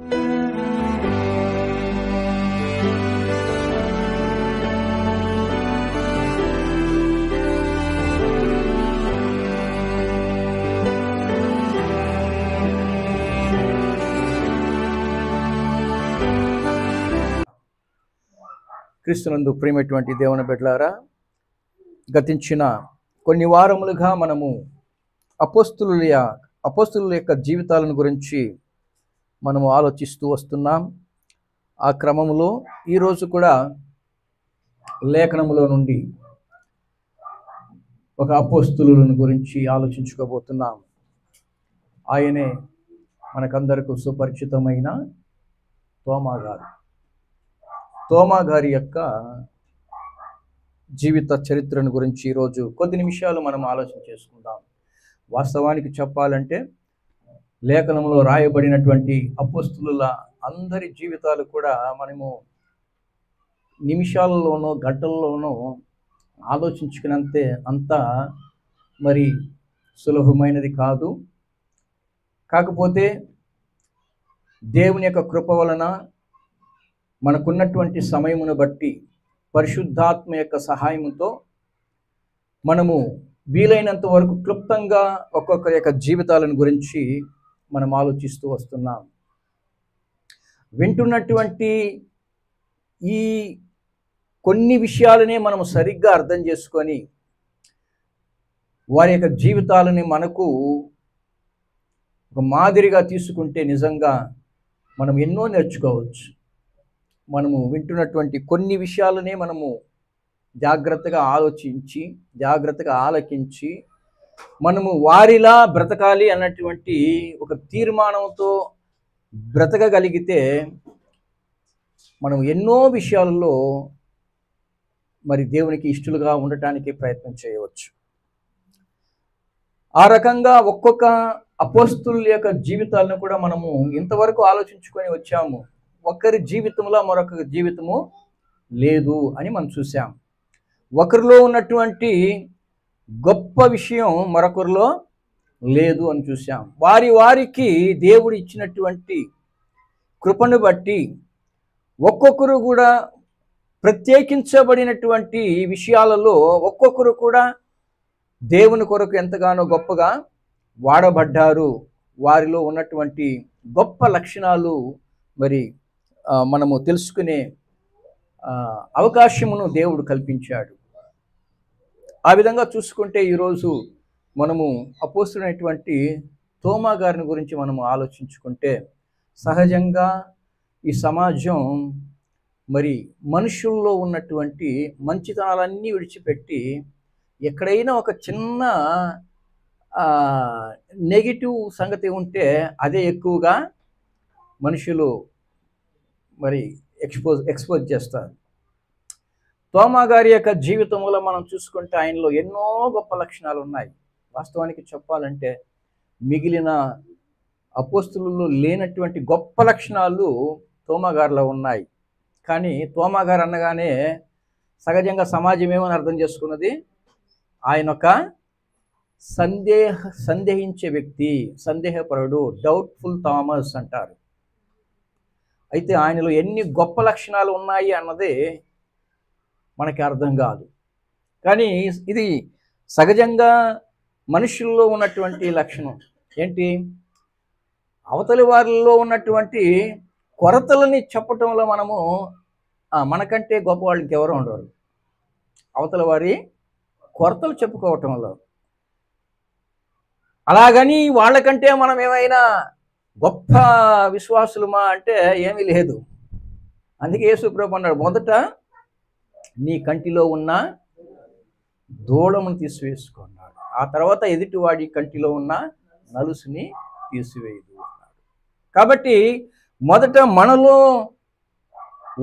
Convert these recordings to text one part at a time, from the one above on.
క్రీస్తునందు ప్రియమైనటువంటి దేవుని బిడ్డలారా, గతించిన కొన్ని వారములుగా మనము అపోస్తుల యొక్క జీవితాలను గురించి మనము ఆలోచిస్తూ వస్తున్నాం. ఆ క్రమంలో ఈరోజు కూడా లేఖనములో నుండి ఒక అపోస్తులను గురించి ఆలోచించుకోబోతున్నాం. ఆయనే మనకందరికీ సుపరిచితమైన తోమా గారి యొక్క జీవిత చరిత్రను గురించి ఈరోజు కొద్ది నిమిషాలు మనం ఆలోచన చేసుకుందాం. వాస్తవానికి చెప్పాలంటే లేఖనంలో రాయబడినటువంటి అపోస్తుల అందరి జీవితాలు కూడా మనము నిమిషాలలోనో గంటల్లోనో ఆలోచించుకున్నంతే అంత మరి సులభమైనది కాదు. కాకపోతే దేవుని యొక్క కృప వలన మనకున్నటువంటి సమయమును బట్టి పరిశుద్ధాత్మ యొక్క సహాయంతో మనము వీలైనంత వరకు క్లుప్తంగా ఒక్కొక్కరి యొక్క జీవితాలను గురించి మనం ఆలోచిస్తూ వస్తున్నాం. వింటున్నటువంటి ఈ కొన్ని విషయాలనే మనము సరిగ్గా అర్థం చేసుకొని వారి యొక్క జీవితాలని మనకు ఒక మాదిరిగా తీసుకుంటే నిజంగా మనం ఎన్నో నేర్చుకోవచ్చు. మనము వింటున్నటువంటి కొన్ని విషయాలనే మనము జాగ్రత్తగా ఆలోచించి జాగ్రత్తగా ఆలకించి మనము వారిలా బ్రతకాలి అన్నటువంటి ఒక తీర్మానంతో బ్రతకగలిగితే మనం ఎన్నో విషయాలలో మరి దేవునికి ఇష్టలుగా ఉండటానికి ప్రయత్నం చేయవచ్చు. ఆ రకంగా ఒక్కొక్క అపోస్తుల యొక్క జీవితాలను కూడా మనము ఇంతవరకు ఆలోచించుకొని వచ్చాము. ఒకరి జీవితంలో మరొక జీవితము లేదు అని మనం చూసాం. ఒకరిలో ఉన్నటువంటి గొప్ప విషయం మరొకరిలో లేదు అని చూసాం. వారికి దేవుడు ఇచ్చినటువంటి కృపను బట్టి ఒక్కొక్కరు కూడా ప్రత్యేకించబడినటువంటి విషయాలలో ఒక్కొక్కరు కూడా దేవుని కొరకు ఎంతగానో గొప్పగా వాడబడ్డారు. వారిలో ఉన్నటువంటి గొప్ప లక్షణాలు మరి మనము తెలుసుకునే అవకాశమును దేవుడు కల్పించాడు. ఆ విధంగా చూసుకుంటే ఈరోజు మనము అపోస్తులైనటువంటి తోమా గారిని గురించి మనము ఆలోచించుకుంటే సహజంగా ఈ సమాజం మరి మనుషుల్లో ఉన్నటువంటి మంచితనాలన్నీ విడిచిపెట్టి ఎక్కడైనా ఒక చిన్న నెగిటివ్ సంగతి ఉంటే అదే ఎక్కువగా మనుషులు మరి ఎక్స్పోజ్ చేస్తారు. తోమా గారి యొక్క జీవితంలో మనం చూసుకుంటే ఆయనలో ఎన్నో గొప్ప లక్షణాలు ఉన్నాయి. వాస్తవానికి చెప్పాలంటే మిగిలిన అపోస్తులలో లేనటువంటి గొప్ప లక్షణాలు తోమా గారిలో ఉన్నాయి. కానీ తోమా గారు అనగానే సహజంగా సమాజం ఏమని అర్థం చేసుకున్నది, ఆయన ఒక సందేహించే వ్యక్తి, సందేహపరుడు, డౌట్ఫుల్ థామస్ అంటారు. అయితే ఆయనలో ఎన్ని గొప్ప లక్షణాలు ఉన్నాయి అన్నదే మనకి అర్థం కాదు. కానీ ఇది సహజంగా మనుషుల్లో ఉన్నటువంటి లక్షణం ఏంటి, అవతలి వారిలో ఉన్నటువంటి కొరతలని చెప్పటంలో మనము మనకంటే గొప్ప వాళ్ళకి ఎవరు ఉండరు. అవతల వారి కొరతలు చెప్పుకోవటంలో అలాగని వాళ్ళకంటే మనం ఏమైనా గొప్ప విశ్వాసులమా అంటే ఏమీ లేదు. అందుకే యేసు ప్రభువు అన్నాడు, మొదట నీ కంటిలో ఉన్న దూడమును తీసివేసుకున్నాడు, ఆ తర్వాత ఎదుటివాడి కంటిలో ఉన్న నలుసుని తీసివేయదు అన్నాడు. కాబట్టి మొదట మనలో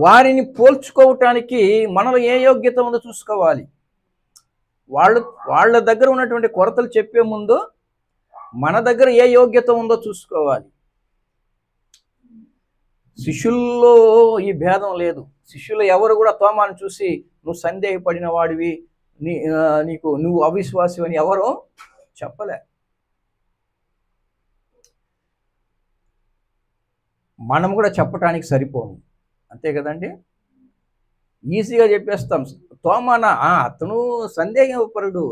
వారిని పోల్చుకోవటానికి మనలో ఏ యోగ్యత ఉందో చూసుకోవాలి. వాళ్ళ దగ్గర ఉన్నటువంటి కొరతలు చెప్పే ముందు మన దగ్గర ఏ యోగ్యత ఉందో చూసుకోవాలి. శిష్యుల్లో ఈ భేదం లేదు. శిష్యులు ఎవరు కూడా తోమాను చూసి నువ్వు సందేహపడిన వాడివి, నువ్వు అవిశ్వాసి అని ఎవరో చెప్పలే. మనం కూడా చెప్పటానికి సరిపోము, అంతే కదండి. ఈజీగా చెప్పేస్తాం, తోమానా అతను సందేహపరుడు,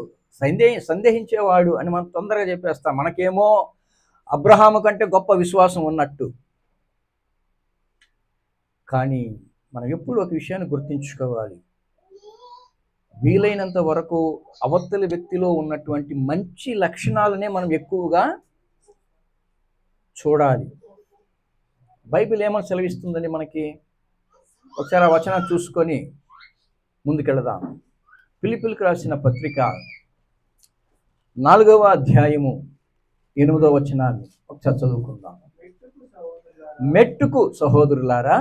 సందేహించేవాడు అని మనం తొందరగా చెప్పేస్తాం. మనకేమో అబ్రహాము కంటే గొప్ప విశ్వాసం ఉన్నట్టు. కానీ మనం ఎప్పుడు ఒక విషయాన్ని గుర్తుంచుకోవాలి, వీలైనంత వరకు అవతలి వ్యక్తిలో ఉన్నటువంటి మంచి లక్షణాలనే మనం ఎక్కువగా చూడాలి. బైబిల్ ఏమని సెలవిస్తుందని మనకి ఒకసారి ఆ వచనం చూసుకొని ముందుకెళదాం. ఫిలిప్పీయులకు రాసిన పత్రిక 4వ అధ్యాయము 8వ వచనాన్ని ఒకసారి చదువుకుందాం. మెట్టుకు సహోదరులారా,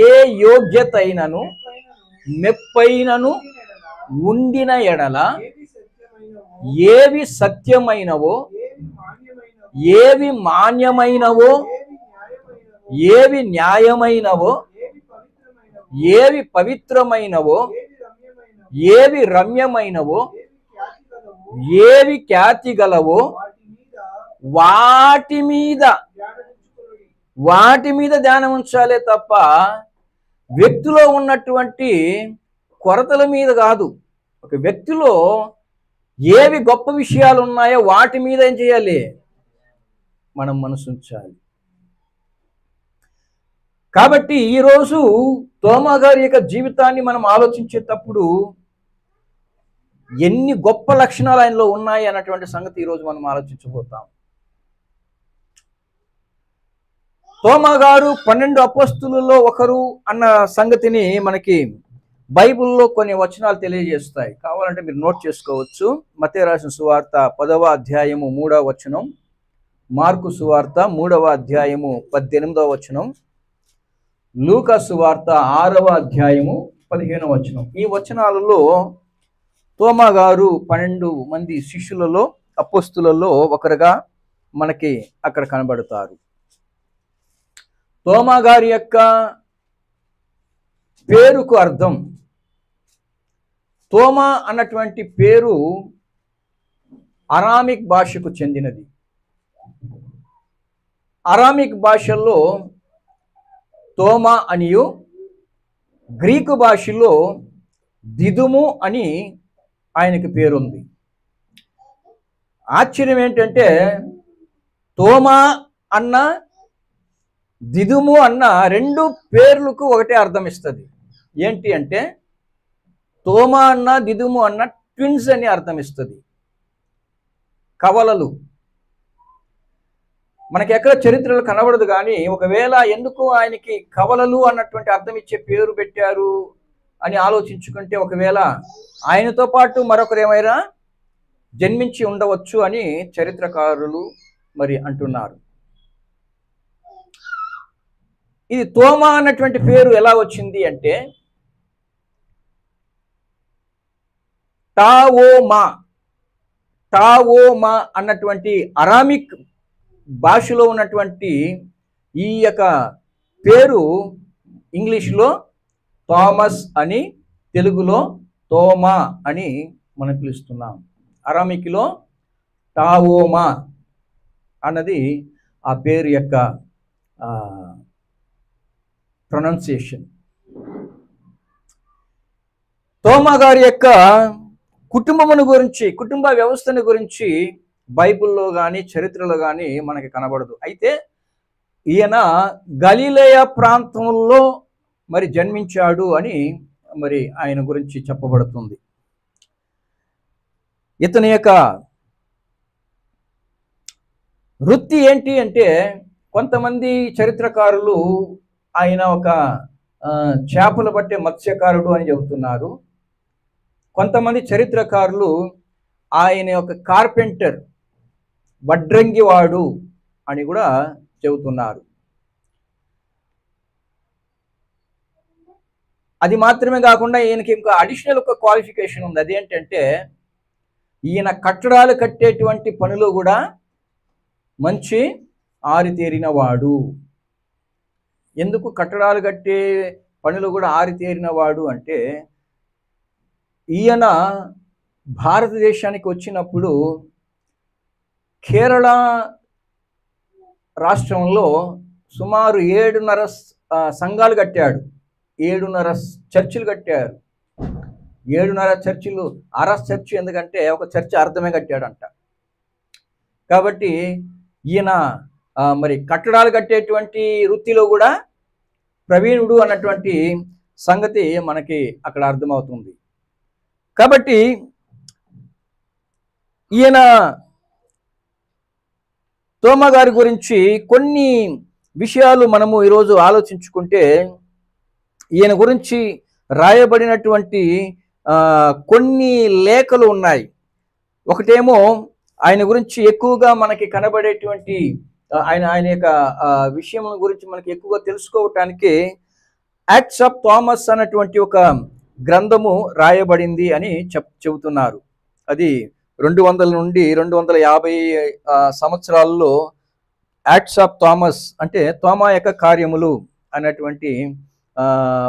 ఏ యోగ్యత అయినను మెప్పైనను ఉండిన ఎడల ఏవి సత్యమైనవో, ఏవి మాన్యమైనవో, ఏవి న్యాయమైనవో, ఏవి పవిత్రమైనవో, ఏవి రమ్యమైనవో, ఏవి ఖ్యాతి గలవో వాటి మీద ధ్యానం ఉంచాలే తప్ప వ్యక్తిలో ఉన్నటువంటి కొరతల మీద కాదు. ఒక వ్యక్తిలో ఏవి గొప్ప విషయాలు ఉన్నాయో వాటి మీద ఏం చేయాలి, మనం మనసు ఉంచాలి. కాబట్టి ఈరోజు తోమా గారి యొక్క జీవితాన్ని మనం ఆలోచించేటప్పుడు ఎన్ని గొప్ప లక్షణాలు ఆయనలో ఉన్నాయి అన్నటువంటి సంగతి ఈరోజు మనం ఆలోచించబోతాం. తోమా గారు 12 అపోస్తులలో ఒకరు అన్న సంగతిని మనకి బైబిల్లో కొన్ని వచనాలు తెలియజేస్తాయి. కావాలంటే మీరు నోట్ చేసుకోవచ్చు. మత్తయి రాసిన సువార్త 10వ అధ్యాయము 3వ వచనం, మార్కు సువార్త 3వ అధ్యాయము 18వ వచనం, లూకా సువార్త 6వ అధ్యాయము 15వ వచనం. ఈ వచనాలలో తోమా గారు 12 మంది శిష్యులలో, అపోస్తులలో ఒకరుగా మనకి అక్కడ కనబడతారు. తోమా గారి యొక్క పేరుకు అర్థం, తోమా అన్నటువంటి పేరు అరామిక్ భాషకు చెందినది. అరామిక్ భాషల్లో తోమా అనియు, గ్రీకు భాషలో దిదుము అని ఆయనకి పేరుంది. ఆశ్చర్యం ఏంటంటే తోమా అన్న దిదుము అన్న 2 పేర్లకు ఒకటే అర్థం ఇస్తుంది. ఏంటి అంటే తోమా అన్న దిదుము అన్న ట్విన్స్ అని అర్థం ఇస్తుంది, కవలలు. మనకి ఎక్కడ చరిత్రలో కనబడదు, కానీ ఒకవేళ ఎందుకు ఆయనకి కవలలు అన్నటువంటి అర్థం ఇచ్చే పేరు పెట్టారు అని ఆలోచించుకుంటే, ఒకవేళ ఆయనతో పాటు మరొకరు ఏమైనా జన్మించి ఉండవచ్చు అని చరిత్రకారులు మరి అంటున్నారు. ఇది తోమా అన్నటువంటి పేరు ఎలా వచ్చింది అంటే, టావోమా అన్నటువంటి అరామిక్ భాషలో ఉన్నటువంటి ఈ యొక్క పేరు ఇంగ్లీష్లో థామస్ అని, తెలుగులో తోమా అని మనం పిలుస్తున్నాం. అరామిక్లో టావోమా అన్నది ఆ పేరు యొక్క ప్రొనౌన్సియేషన్. తోమా గారి యొక్క కుటుంబమును గురించి, కుటుంబ వ్యవస్థను గురించి బైబిల్లో కానీ చరిత్రలో కానీ మనకి కనబడదు. అయితే ఈయన గలిలయ ప్రాంతంలో మరి జన్మించాడు అని మరి ఆయన గురించి చెప్పబడుతుంది. ఇతని యొక్క వృత్తి ఏంటి అంటే, కొంతమంది చరిత్రకారులు ఆయన ఒక చేపలు పట్టే మత్స్యకారుడు అని చెబుతున్నారు. కొంతమంది చరిత్రకారులు ఆయన యొక్క కార్పెంటర్, వడ్రంగివాడు అని కూడా చెబుతున్నారు. అది మాత్రమే కాకుండా ఈయనకి ఇంకా అడిషనల్ ఒక క్వాలిఫికేషన్ ఉంది. అదేంటంటే ఈయన కట్టడాలు కట్టేటువంటి పనిలో కూడా మంచి ఆరితేరిన వాడు. ఎందుకు కట్టడాలు కట్టే పనిలో కూడా ఆరితేరిన వాడు అంటే, ఈయన భారతదేశానికి వచ్చినప్పుడు కేరళ రాష్ట్రంలో సుమారు 7.5 సంఘాలు కట్టాడు. 7.5 చర్చిలు కట్టారు. 7.5 చర్చిలు. అరస్ చర్చి ఎందుకంటే ఒక చర్చి అర్థమే కట్టాడంట. కాబట్టి ఈయన మరి కట్టడాలు కట్టేటువంటి వృత్తిలో కూడా ప్రవీణుడు అన్నటువంటి సంగతి మనకి అక్కడ అర్థమవుతుంది. కాబట్టి ఈయన తోమా గారి గురించి కొన్ని విషయాలు మనము ఈరోజు ఆలోచించుకుంటే, ఈయన గురించి రాయబడినటువంటి కొన్ని లేఖలు ఉన్నాయి. ఒకటేమో ఆయన గురించి ఎక్కువగా మనకి కనబడేటువంటి ఆయన యొక్క విషయం గురించి మనకి ఎక్కువగా తెలుసుకోవటానికి యాక్ట్స్ ఆఫ్ థామస్ అన్నటువంటి ఒక గ్రంథము రాయబడింది అని చెబుతున్నారు. అది 200 నుండి 250 సంవత్సరాల్లో యాక్ట్స్ ఆఫ్ థామస్ అంటే తోమా యొక్క కార్యములు అన్నటువంటి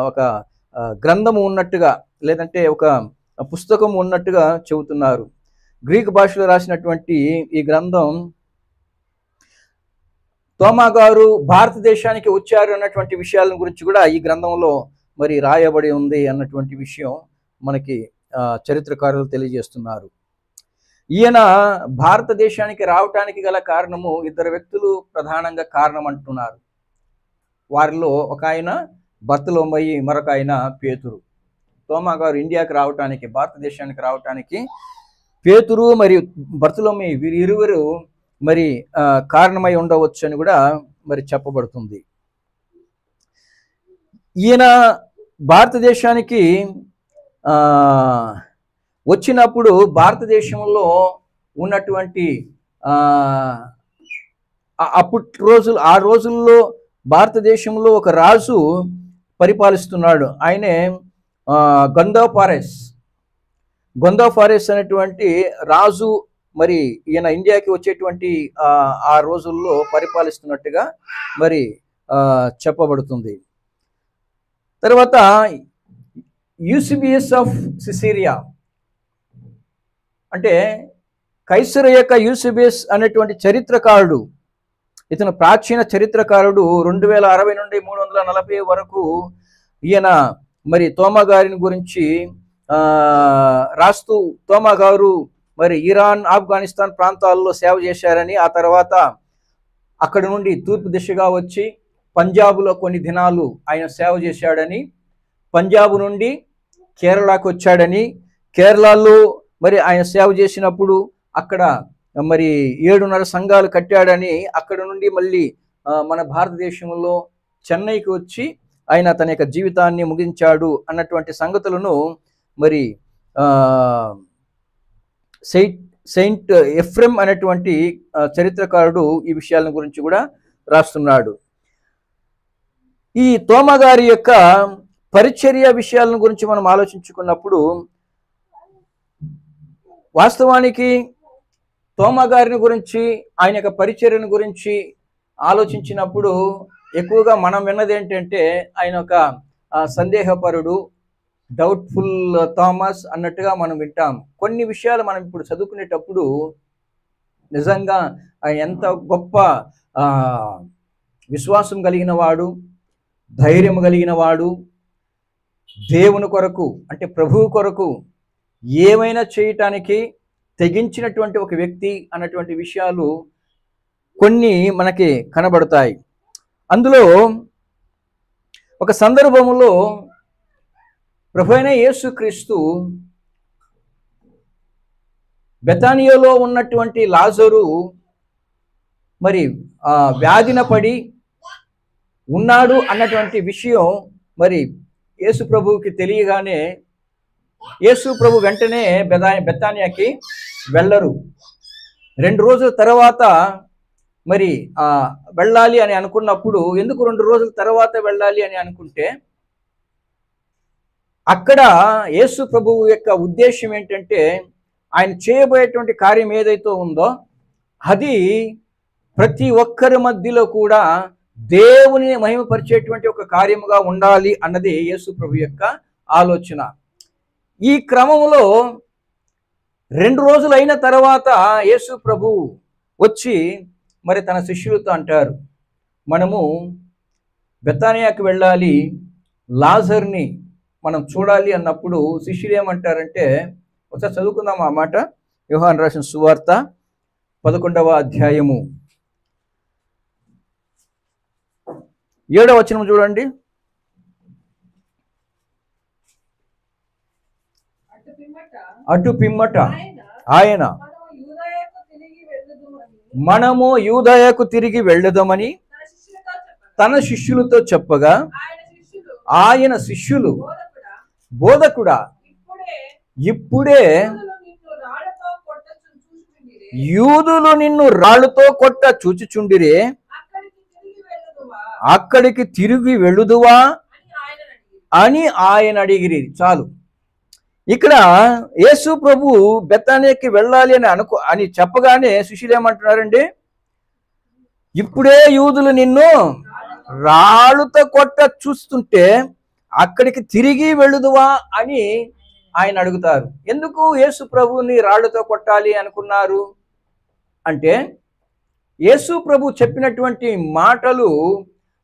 ఒక గ్రంథము ఉన్నట్టుగా, లేదంటే ఒక పుస్తకం ఉన్నట్టుగా చెబుతున్నారు. గ్రీక్ భాషలో రాసినటువంటి ఈ గ్రంథం తోమా గారు భారతదేశానికి వచ్చారు అన్నటువంటి విషయాల గురించి కూడా ఈ గ్రంథంలో మరి రాయబడి ఉంది అన్నటువంటి విషయం మనకి చరిత్రకారులు తెలియజేస్తున్నారు. ఈయన భారతదేశానికి రావటానికి గల కారణము 2 వ్యక్తులు ప్రధానంగా కారణం అంటున్నారు. వారిలో ఒక ఆయన బర్తలోమయి, మరొక ఆయన పేతురు. తోమా గారు ఇండియాకి రావటానికి, భారతదేశానికి రావటానికి పేతురు మరియు బర్తలోమయి వీరిరువురు మరి కారణమై ఉండవచ్చు అని కూడా మరి చెప్పబడుతుంది. ఈయన భారతదేశానికి వచ్చినప్పుడు భారతదేశంలో ఉన్నటువంటి ఆ రోజుల్లో భారతదేశంలో ఒక రాజు పరిపాలిస్తున్నాడు. ఆయనే గొందాఫారెస్ అనేటువంటి రాజు మరి ఈయన ఇండియాకి వచ్చేటువంటి ఆ రోజుల్లో పరిపాలిస్తున్నట్టుగా మరి చెప్పబడుతుంది. తర్వాత యూసిబియస్ ఆఫ్ సిసిరియా అంటే కైసరు యొక్క యూసిబియస్ అనేటువంటి చరిత్రకారుడు, ఇతను ప్రాచీన చరిత్రకారుడు. 2060 నుండి 340 వరకు ఈయన మరి తోమా గారిని గురించి రాస్తూ, తోమా గారు మరి ఇరాన్, ఆఫ్ఘనిస్తాన్ ప్రాంతాల్లో సేవ చేశారని, ఆ తర్వాత అక్కడి నుండి తూర్పు దిశగా వచ్చి పంజాబ్లో కొన్ని దినాలు ఆయన సేవ చేశాడని, పంజాబ్ నుండి కేరళకు వచ్చాడని, కేరళలో మరి ఆయన సేవ చేసినప్పుడు అక్కడ మరి 7.5 సంఘాలు కట్టాడని, అక్కడ నుండి మళ్ళీ మన భారతదేశంలో చెన్నైకి వచ్చి ఆయన తన యొక్క జీవితాన్ని ముగించాడు అన్నటువంటి సంగతులను మరి సెయింట్ ఎఫ్రెం అనేటువంటి చరిత్రకారుడు ఈ విషయాల గురించి కూడా రాస్తున్నాడు. ఈ తోమా గారి యొక్క పరిచర్య విషయాలను గురించి మనం ఆలోచించుకున్నప్పుడు, వాస్తవానికి తోమా గారిని గురించి, ఆయన యొక్క పరిచర్యను గురించి ఆలోచించినప్పుడు ఎక్కువగా మనం విన్నది ఏంటంటే ఆయన ఒక సందేహపరుడు, డౌట్ఫుల్ థామస్ అన్నట్టుగా మనం వింటాం. కొన్ని విషయాలు మనం ఇప్పుడు చదువుకునేటప్పుడు నిజంగా ఆయన ఎంత గొప్ప విశ్వాసం కలిగిన వాడు, ధైర్యం కలిగిన వాడు, దేవుని కొరకు అంటే ప్రభువు కొరకు ఏమైనా చేయటానికి తెగించినటువంటి ఒక వ్యక్తి అన్నటువంటి విషయాలు కొన్ని మనకి కనబడతాయి. అందులో ఒక సందర్భంలో ప్రభువైన యేసుక్రీస్తు బెతానియాలో ఉన్నటువంటి లాజరు మరి వ్యాధిన పడి ఉన్నాడు అన్నటువంటి విషయం మరి యేసు ప్రభువుకి తెలియగానే యేసు ప్రభు వెంటనే బెతానియాకి వెళ్ళరు. 2 రోజుల తర్వాత మరి వెళ్ళాలి అని అనుకున్నప్పుడు, ఎందుకు 2 రోజుల తర్వాత వెళ్ళాలి అని అనుకుంటే, అక్కడ యేసు ప్రభువు యొక్క ఉద్దేశం ఏంటంటే ఆయన చేయబోయేటువంటి కార్యం ఏదైతే ఉందో అది ప్రతి ఒక్కరి మధ్యలో కూడా దేవుని మహిమపరిచేటువంటి ఒక కార్యముగా ఉండాలి అన్నది యేసు ప్రభు యొక్క ఆలోచన. ఈ క్రమంలో 2 రోజులు అయిన తర్వాత యేసు ప్రభు వచ్చి మరి తన శిష్యులతో అంటారు, మనము బెతానియాకి వెళ్ళాలి, లాజర్ని మనం చూడాలి అన్నప్పుడు శిష్యులు ఏమంటారంటే, ఒకసారి చదువుకుందాం ఆ మాట. యోహాను రాసిన సువార్త 11వ అధ్యాయము 7వ వచనం చూడండి. అటు పిమ్మట ఆయన మనము యూదయకు తిరిగి వెళ్ళుదామని తన శిష్యులతో చెప్పగా, ఆయన శిష్యులు, బోధకుడా, ఇప్పుడే యూదులు నిన్ను రాళ్లతో కొట్ట చూచుచుండిరే, అక్కడికి తిరిగి వెళ్ళుదువా అని ఆయన అడిగిరి. చాలు. ఇక్కడ యేసు ప్రభు బెతానియాకి వెళ్ళాలి అని చెప్పగానే శిష్యులు ఏమంటున్నారండి? ఇప్పుడే యూదులు నిన్ను రాళ్ళతో కొట్ట చూస్తుంటే అక్కడికి తిరిగి వెళ్ళుదువా అని ఆయన అడుగుతారు. ఎందుకు యేసు ప్రభుని రాళ్ళతో కొట్టాలి అనుకున్నారు అంటే, యేసు ప్రభు చెప్పినటువంటి మాటలు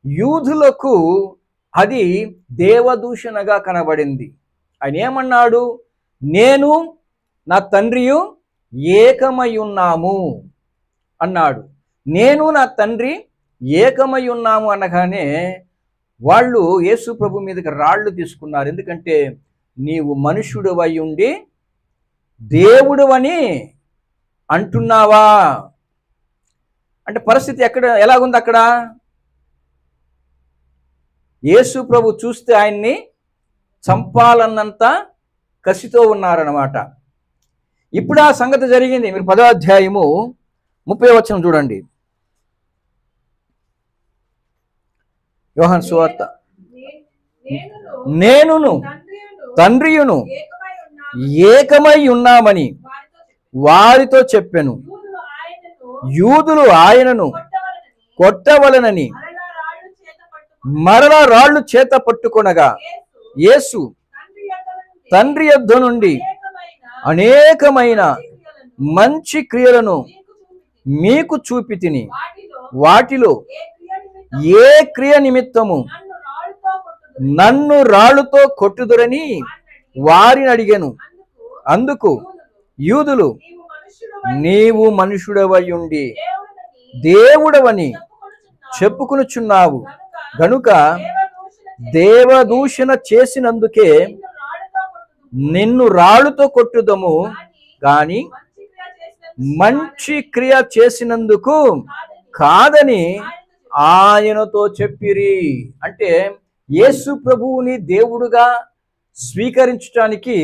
యూదులకు అది దేవదూషణగా కనబడింది. ఆయన ఏమన్నాడు? నేను నా తండ్రియు ఏకమై ఉన్నాము అన్నాడు. నేను నా తండ్రి ఏకమై ఉన్నాము అనగానే వాళ్ళు యేసు ప్రభు మీదకి రాళ్ళు తీసుకున్నారు. ఎందుకంటే నీవు మనుష్యుడు అయి ఉండి దేవుడు అని అంటున్నావా అంటే పరిస్థితి ఎలాగుంది అక్కడ? యేసు ప్రభు చూస్తే ఆయన్ని చంపాలన్నంత కసితో ఉన్నారన్నమాట. ఇప్పుడు ఆ సంగతి జరిగింది. మీరు 10వ అధ్యాయము 30వ వచనం చూడండి. యోహాను సువార్త. నేనును తండ్రియును ఏకమై ఉన్నామని వారితో చెప్పెను. యూదులు ఆయనను కొట్టవలనని మరలా రాళ్ళు చేత పట్టుకొనగా, యేసు తండ్రి యొద్ద నుండి అనేకమైన మంచి క్రియలను మీకు చూపితిని, వాటిలో ఏ క్రియ నిమిత్తము నన్ను రాళ్ళుతో కొట్టుదురని వారిని అడిగాను. అందుకు యూదులు, నీవు మనుషుడవై ఉండి దేవుడవని చెప్పుకొనుచున్నావు గనుక దేవదూషణ చేసినందుకే నిన్ను రాళ్ళుతో కొట్టుదము గాని మంచి క్రియ చేసినందుకు కాదని ఆయనతో చెప్పిరి. అంటే యేసు ప్రభువుని దేవుడుగా స్వీకరించడానికి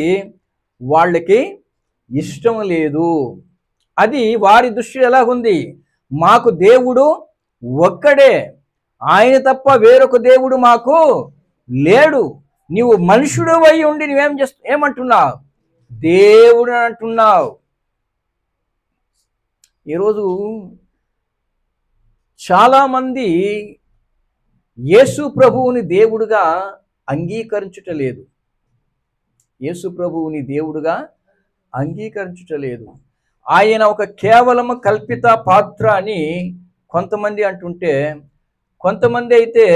వాళ్ళకి ఇష్టం లేదు. అది వారి దృష్టి ఎలాగుంది? మాకు దేవుడు ఒక్కడే, ఆయన తప్ప వేరొక దేవుడు మాకు లేడు. నీవు మనుషుడు అయి ఉండి ఏమంటున్నావు? దేవుడు అంటున్నావు. ఈరోజు చాలామంది యేసు ప్రభువుని దేవుడుగా అంగీకరించుటలేదు. యేసు ప్రభువుని దేవుడుగా అంగీకరించుటలేదు. ఆయన ఒక కేవలం కల్పిత పాత్ర అని కొంతమంది అంటుంటే, కొంతమంది అయితే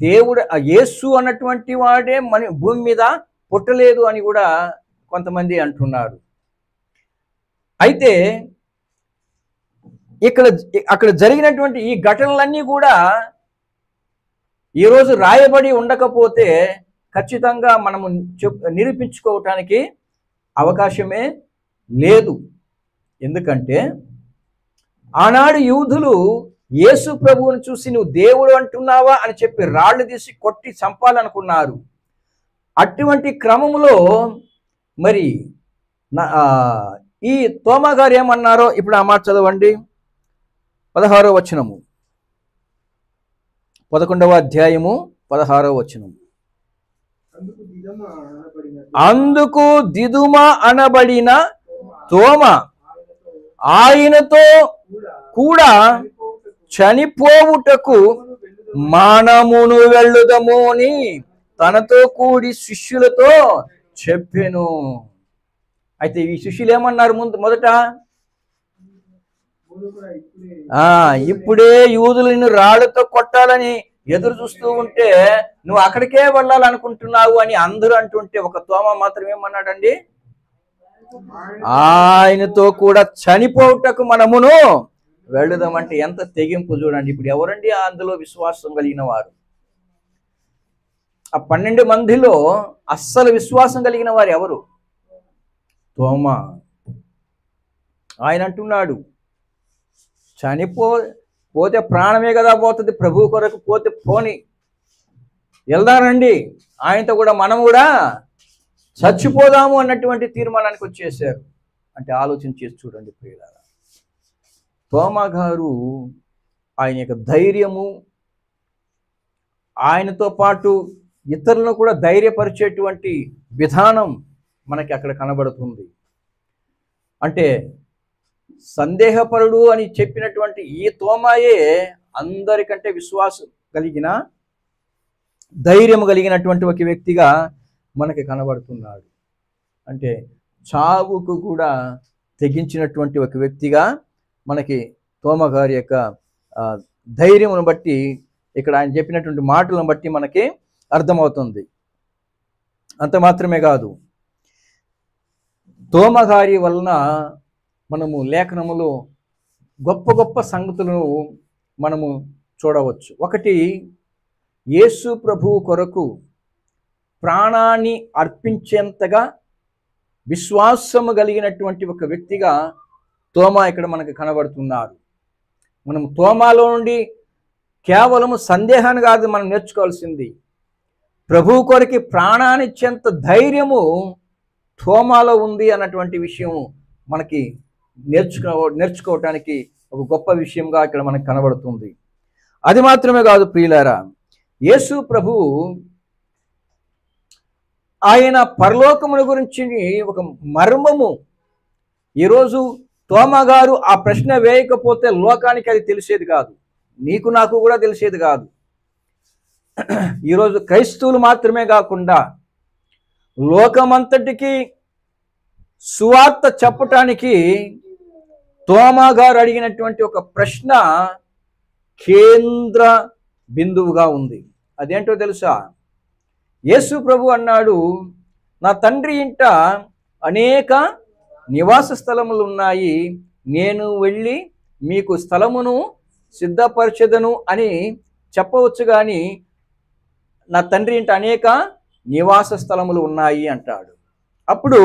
దేవుడు యేసు అన్నటువంటి వాడే మన భూమి మీద పుట్టలేదు అని కూడా కొంతమంది అంటున్నారు. అయితే అక్కడ జరిగినటువంటి ఈ ఘటనలన్నీ కూడా ఈరోజు రాయబడి ఉండకపోతే ఖచ్చితంగా మనము నిరూపించుకోవటానికి అవకాశమే లేదు. ఎందుకంటే ఆనాడు యూదులు యేసు ప్రభువుని చూసి నువ్వు దేవుడు అంటున్నావా అని చెప్పి రాళ్ళు తీసి కొట్టి చంపాలనుకున్నారు. అటువంటి క్రమంలో మరి ఈ తోమా గారు ఏమన్నారో ఇప్పుడు ఆ మాట చదవండి. 16వ వచనము, 11వ అధ్యాయము 16వ వచనం. అందుకు దిదుమ అనబడిన తోమ ఆయనతో కూడా చనిపోవుటకు మనమును వెళ్ళుదము అని తనతో కూడి శిష్యులతో చెప్పెను. అయితే ఈ శిష్యులు ఏమన్నారు? మొదట ఇప్పుడే యూదులు నిన్ను రాళ్లతో కొట్టాలని ఎదురు చూస్తూ ఉంటే నువ్వు అక్కడికే వెళ్ళాలనుకుంటున్నావు అని అందరూ అంటుంటే ఒక తోమ మాత్రం ఏమన్నాడండి, ఆయనతో కూడా చనిపోవుటకు మనమును వెళుదామంటే ఎంత తెగింపు చూడండి. ఇప్పుడు ఎవరండి అందులో విశ్వాసం కలిగిన వారు? ఆ 12 మందిలో అస్సలు విశ్వాసం కలిగిన వారు ఎవరు? తోమ. ఆయన అంటున్నాడు, పోతే ప్రాణమే కదా పోతుంది, ప్రభు కొరకు పోతే పోని, వెళ్దారండి, ఆయనతో కూడా మనం కూడా చచ్చిపోదాము అన్నటువంటి తీర్మానానికి వచ్చేసారు. అంటే ఆలోచన చేసి చూడండి ప్రియులారా, తోమా గారు ఆయన యొక్క ధైర్యము, ఆయనతో పాటు ఇతరులను కూడా ధైర్యపరిచేటువంటి విధానం మనకి అక్కడ కనబడుతుంది. అంటే సందేహపరుడు అని చెప్పినటువంటి ఈ తోమాయే అందరికంటే విశ్వాసం కలిగిన, ధైర్యం కలిగినటువంటి ఒక వ్యక్తిగా మనకి కనబడుతున్నాడు. అంటే చావుకు కూడా తెగించినటువంటి ఒక వ్యక్తిగా మనకి తోమా గారి యొక్క ధైర్యమును బట్టి, ఇక్కడ ఆయన చెప్పినటువంటి మాటలను బట్టి మనకి అర్థమవుతుంది. అంత మాత్రమే కాదు, తోమా గారి వలన మనము లేఖనములో గొప్ప గొప్ప సంగతులను మనము చూడవచ్చు. ఒకటి, యేసు ప్రభువు కొరకు ప్రాణాన్ని అర్పించేంతగా విశ్వాసము కలిగినటువంటి ఒక వ్యక్తిగా తోమా ఇక్కడ మనకు కనబడుతున్నారు. మనం తోమాలో నుండి కేవలము సందేహాన్ని కాదు మనం నేర్చుకోవాల్సింది, ప్రభువు కొరకు ప్రాణాన్నిచ్చేంత ధైర్యము తోమాలో ఉంది అన్నటువంటి విషయం మనకి నేర్చుకోవటానికి ఒక గొప్ప విషయంగా ఇక్కడ మనకు కనబడుతుంది. అది మాత్రమే కాదు ప్రియులారా, యేసు ప్రభువు ఆయన పరలోకముల గురించి ఒక మర్మము, ఈరోజు తోమా గారు ఆ ప్రశ్న వేయకపోతే లోకానికి అది తెలిసేది కాదు, నీకు నాకు కూడా తెలిసేది కాదు. ఈరోజు క్రైస్తవులు మాత్రమే కాకుండా లోకమంతటికి సువార్త చెప్పటానికి తోమా గారు అడిగినటువంటి ఒక ప్రశ్న కేంద్ర బిందువుగా ఉంది. అదేంటో తెలుసా? యేసు ప్రభు అన్నాడు, నా తండ్రి ఇంట అనేక నివాస స్థలములు ఉన్నాయి, నేను వెళ్ళి మీకు స్థలమును సిద్ధపరచెదను అని చెప్పవచ్చు, కానీ నా తండ్రి ఇంట అనేక నివాస స్థలములు ఉన్నాయి అంటాడు. అప్పుడు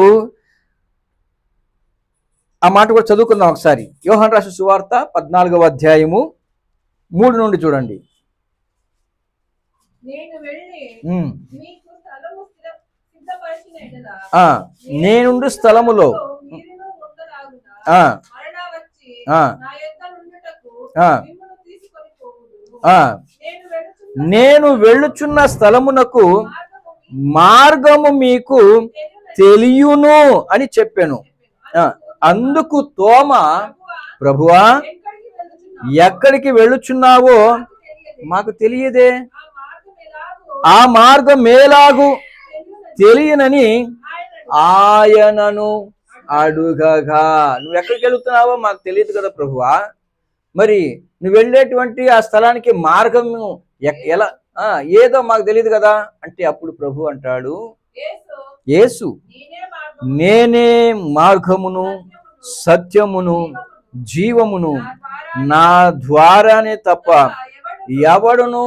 ఆ మాట కూడా చదువుకుందాం ఒకసారి. యోహాను రాసిన సువార్త 14వ అధ్యాయము 3 నుండి చూడండి. నేనుండు స్థలములో నేను వెళ్ళుచున్న స్థలమునకు మార్గము మీకు తెలియును అని చెప్పాను. అందుకు తోమా, ప్రభువా ఎక్కడికి వెళ్ళుచున్నావో మాకు తెలియదే, ఆ మార్గం ఎలాగు తెలియనని ఆయనను అడుగగా, నువ్వు ఎక్కడికి వెళుతున్నావో మాకు తెలియదు కదా ప్రభువా, మరి నువ్వు వెళ్ళేటువంటి ఆ స్థలానికి మార్గం ఎలా ఏదో మాకు తెలియదు కదా అంటే, అప్పుడు ప్రభు అంటాడు, యేసు నేనే మార్గమును సత్యమును జీవమును, నా ద్వారానే తప్ప ఎవడును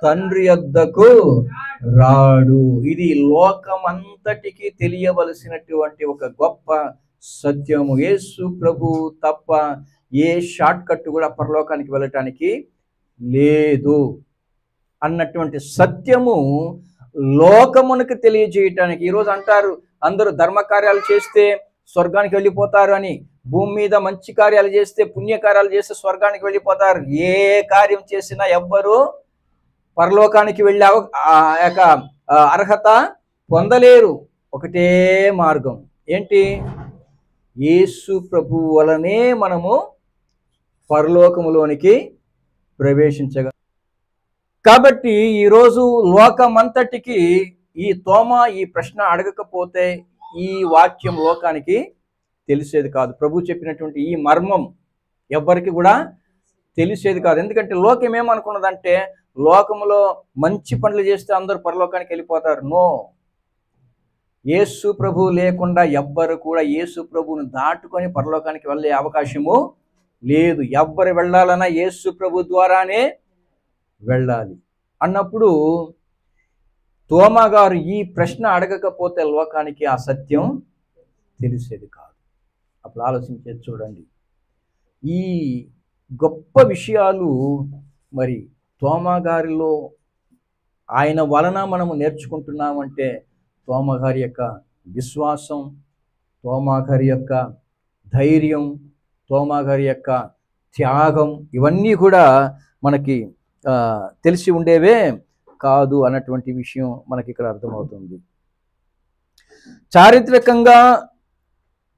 తండ్రి యొద్దకు రాడు. ఇది లోకమంతటికి తెలియవలసినటువంటి ఒక గొప్ప సత్యము. యేసు ప్రభు తప్ప ఏ షార్ట్ కట్ కూడా పరలోకానికి వెళ్ళటానికి లేదు అన్నటువంటి సత్యము లోకమునకు తెలియజేయటానికి. ఈరోజు అంటారు అందరూ ధర్మకార్యాలు చేస్తే స్వర్గానికి వెళ్ళిపోతారు అని, భూమి మీద మంచి కార్యాలు చేస్తే పుణ్యకార్యాలు చేస్తే స్వర్గానికి వెళ్ళిపోతారు. ఏ కార్యం చేసినా ఎవ్వరూ పరలోకానికి వెళ్ళే అర్హత పొందలేరు. ఒకటే మార్గం ఏంటి? యేసు ప్రభు వలనే మనము పరలోకములోనికి ప్రవేశించగలం. కాబట్టి ఈరోజు లోకమంతటికి ఈ తోమా ఈ ప్రశ్న అడగకపోతే ఈ వాక్యం లోకానికి తెలిసేది కాదు. ప్రభు చెప్పినటువంటి ఈ మర్మం ఎవ్వరికి కూడా తెలిసేది కాదు. ఎందుకంటే లోకం ఏమనుకున్నదంటే లోకంలో మంచి పనులు చేస్తే అందరూ పరలోకానికి వెళ్ళిపోతారు. నో, యేసు ప్రభు లేకుండా ఎవ్వరు కూడా యేసు ప్రభువును దాటుకొని పరలోకానికి వెళ్ళే అవకాశము లేదు. ఎవ్వరు వెళ్ళాలన్నా యేసు ప్రభు ద్వారానే వెళ్ళాలి అన్నప్పుడు తోమా గారు ఈ ప్రశ్న అడగకపోతే లోకానికి ఆ సత్యం తెలిసేది కాదు. అప్పుడు ఆలోచించేది చూడండి. ఈ గొప్ప విషయాలు మరి తోమా గారిలో ఆయన వలన మనము నేర్చుకుంటున్నామంటే తోమా గారి యొక్క విశ్వాసం, తోమా గారి యొక్క ధైర్యం, తోమా గారి యొక్క త్యాగం ఇవన్నీ కూడా మనకి తెలిసి ఉండేవే కాదు అన్నటువంటి విషయం మనకి ఇక్కడ అర్థమవుతుంది. చారిత్రకంగా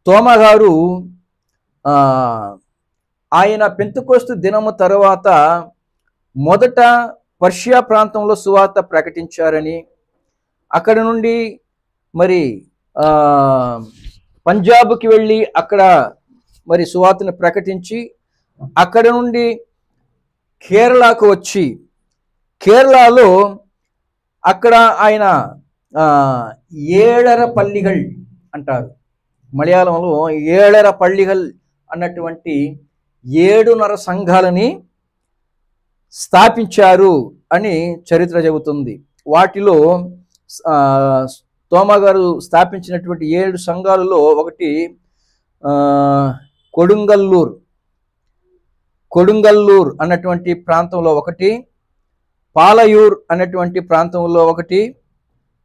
తోమా గారు ఆయన పెంతెకోస్తు దినము తర్వాత మొదట పర్షియా ప్రాంతంలో సువార్త ప్రకటించారని, అక్కడ నుండి మరి పంజాబ్కి వెళ్ళి అక్కడ మరి సువార్తను ప్రకటించి అక్కడ నుండి కేరళకు వచ్చి కేరళలో అక్కడ ఆయన ఏడర పల్లిగల్ అంటారు, మలయాళంలో ఏడర పల్లిగల్ అన్నటువంటి 7.5 సంఘాలని స్థాపించారు అని చరిత్ర చెబుతుంది. వాటిలో తోమా గారు స్థాపించినటువంటి 7 సంఘాలలో ఒకటి కొడుంగల్లూర్ అన్నటువంటి ప్రాంతంలో ఒకటి, పాలయూర్ అన్నటువంటి ప్రాంతంలో ఒకటి,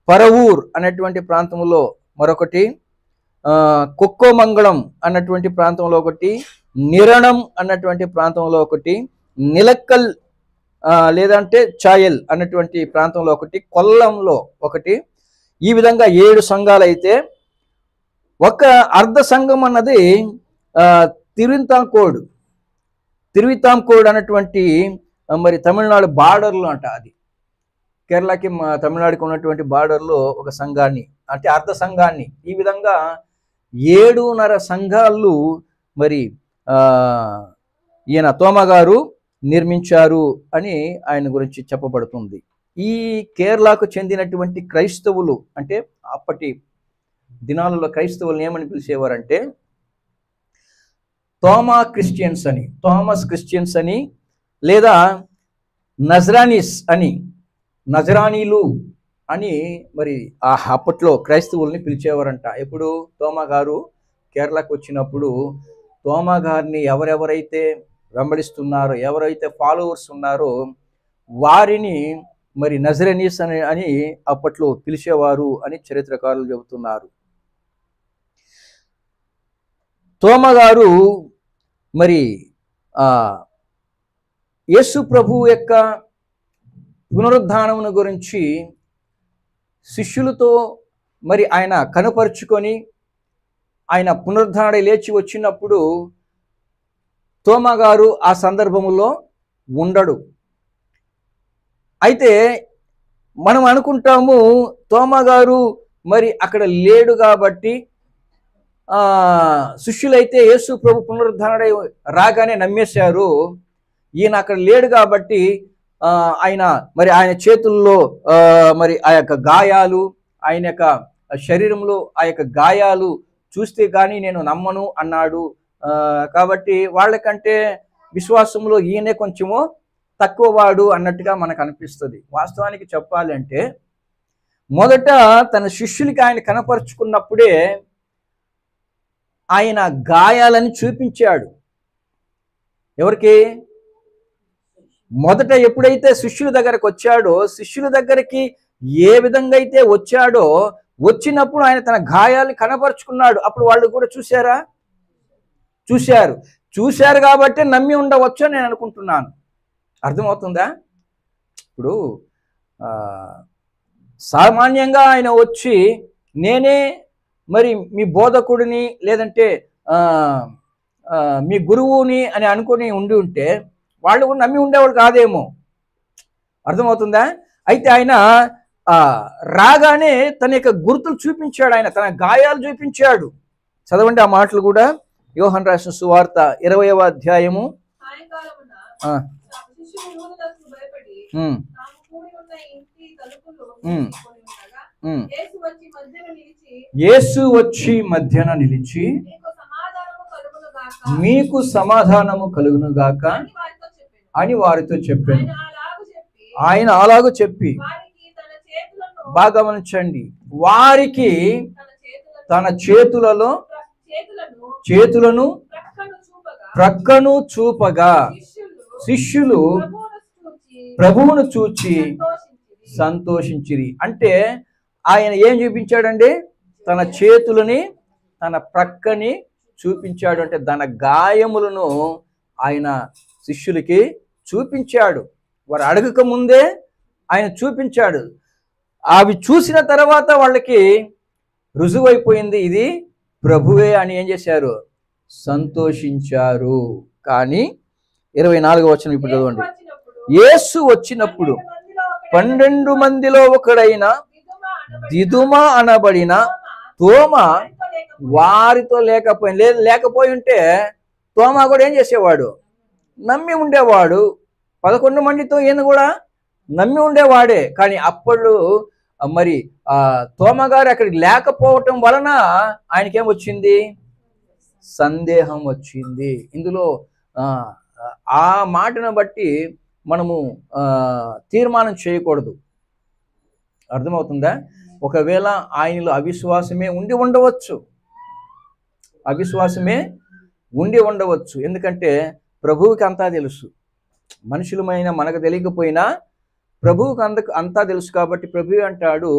పరవూర్ అన్నటువంటి ప్రాంతంలో మరొకటి, కొక్కోమంగళం అన్నటువంటి ప్రాంతంలో ఒకటి, నిరణం అన్నటువంటి ప్రాంతంలో ఒకటి, నిలక్కల్ లేదంటే చాయల్ అన్నటువంటి ప్రాంతంలో ఒకటి, కొల్లంలో ఒకటి. ఈ విధంగా 7 సంఘాలు అయితే ఒక అర్ధ సంఘం అన్నది తిరువితాంకోడ్ అన్నటువంటి మరి తమిళనాడు బార్డర్లో అంట, అది కేరళకి తమిళనాడుకి ఉన్నటువంటి బార్డర్లో ఒక సంఘాన్ని అంటే అర్ధ సంఘాన్ని, ఈ విధంగా 7.5 సంఘాలు మరి ఈయన తోమా గారు నిర్మించారు అని ఆయన గురించి చెప్పబడుతుంది. ఈ కేరళకు చెందినటువంటి క్రైస్తవులు అంటే అప్పటి దినాలలో క్రైస్తవులను ఏమని పిలిచేవారంటే థామస్ క్రిస్టియన్స్ అని లేదా నజరానీలు అని మరి అప్పట్లో క్రైస్తవుల్ని పిలిచేవారంట. ఎప్పుడు తోమా గారు కేరళకు వచ్చినప్పుడు తోమా గారిని ఎవరెవరైతే వెంబడిస్తున్నారో, ఎవరైతే ఫాలోవర్స్ ఉన్నారో వారిని మరి నజరానీస్ అని అప్పట్లో పిలిచేవారు అని చరిత్రకారులు చెబుతున్నారు. తోమా గారు మరి యేసు ప్రభు యొక్క పునరుద్ధానమును గురించి శిష్యులతో మరి ఆయన కనుపరుచుకొని ఆయన పునరుద్ధానుడై లేచి వచ్చినప్పుడు తోమా గారు ఆ సందర్భములో ఉండడు. అయితే మనం అనుకుంటాము తోమా గారు మరి అక్కడ లేడు కాబట్టి శిష్యులైతే యేసు ప్రభు పునరుద్ధానుడై రాగానే నమ్మేశారు, ఈయన అక్కడ లేడు కాబట్టి ఆయన చేతుల్లో మరి ఆ యొక్క గాయాలు, ఆయన యొక్క శరీరంలో ఆ యొక్క గాయాలు చూస్తే కానీ నేను నమ్మను అన్నాడు. కాబట్టి వాళ్ళకంటే విశ్వాసంలో ఈయనే కొంచెము తక్కువ వాడు అన్నట్టుగా మనకు అనిపిస్తుంది. వాస్తవానికి చెప్పాలంటే మొదట తన శిష్యులకి ఆయన కనపరుచుకున్నప్పుడే ఆయన గాయాలని చూపించాడు. ఎవరికి? మొదట ఎప్పుడైతే శిష్యుల దగ్గరకు వచ్చాడో, శిష్యుల దగ్గరికి ఏ విధంగా అయితే వచ్చాడో వచ్చినప్పుడు ఆయన తన గాయాలని కనపరుచుకున్నాడు. అప్పుడు వాళ్ళు కూడా చూశారు కాబట్టి నమ్మి ఉండవచ్చు అని నేను అనుకుంటున్నాను. అర్థమవుతుందా? ఇప్పుడు సామాన్యంగా ఆయన వచ్చి నేనే మరి మీ బోధకుడిని లేదంటే మీ గురువుని అని అనుకుని ఉంటే వాళ్ళు కూడా నమ్మి ఉండేవాడు కాదేమో. అర్థమవుతుందా? అయితే ఆయన రాగానే తన యొక్క గుర్తులు చూపించాడు, ఆయన తన గాయాలు చూపించాడు. చదవండి ఆ మాటలు కూడా యోహాను రాసిన సువార్త 20వ అధ్యాయము ఆ, ఉమ్, ఉమ్. యేసు వచ్చి మధ్యన నిలిచి మీకు సమాధానము కలుగును గాక అని వారితో చెప్పాను. ఆయన అలాగూ చెప్పి, బాగా గమనించండి, వారికి తన చేతులను ప్రక్కను చూపగా శిష్యులు ప్రభువును చూచి సంతోషించిరి. అంటే ఆయన ఏం చూపించాడండి? తన చేతులని తన ప్రక్కని చూపించాడు. అంటే తన గాయములను ఆయన శిష్యులకి చూపించాడు. వారు అడగక ముందే ఆయన చూపించాడు. అవి చూసిన తర్వాత వాళ్ళకి రుజువైపోయింది, ఇది ప్రభువే అని ఏం చేశారు? సంతోషించారు. కానీ 24వ వచనం ఇప్పుడు చదవండి. యేసు వచ్చినప్పుడు 12 మందిలో ఒకడైన దిదుమ అనబడిన తోమ వారితో లేకపోయి ఉంటే తోమా కూడా ఏం చేసేవాడు? నమ్మి ఉండేవాడు. 11 మందితో ఈయన కూడా నమ్మి ఉండేవాడే. కానీ అప్పుడు మరి తోమ గారు అక్కడికి లేకపోవటం వలన ఆయనకేమొచ్చింది? సందేహం వచ్చింది. ఇందులో ఆ మాటను బట్టి మనము తీర్మానం చేయకూడదు. అర్థమవుతుందా? ఒకవేళ ఆయనలో అవిశ్వాసమే ఉండి ఉండవచ్చు. ఎందుకంటే ప్రభువుకి అంతా తెలుసు. మనుషులమైన మనకు తెలియకపోయినా ప్రభువుకి అంతా తెలుసు. కాబట్టి ప్రభువు అంటాడు,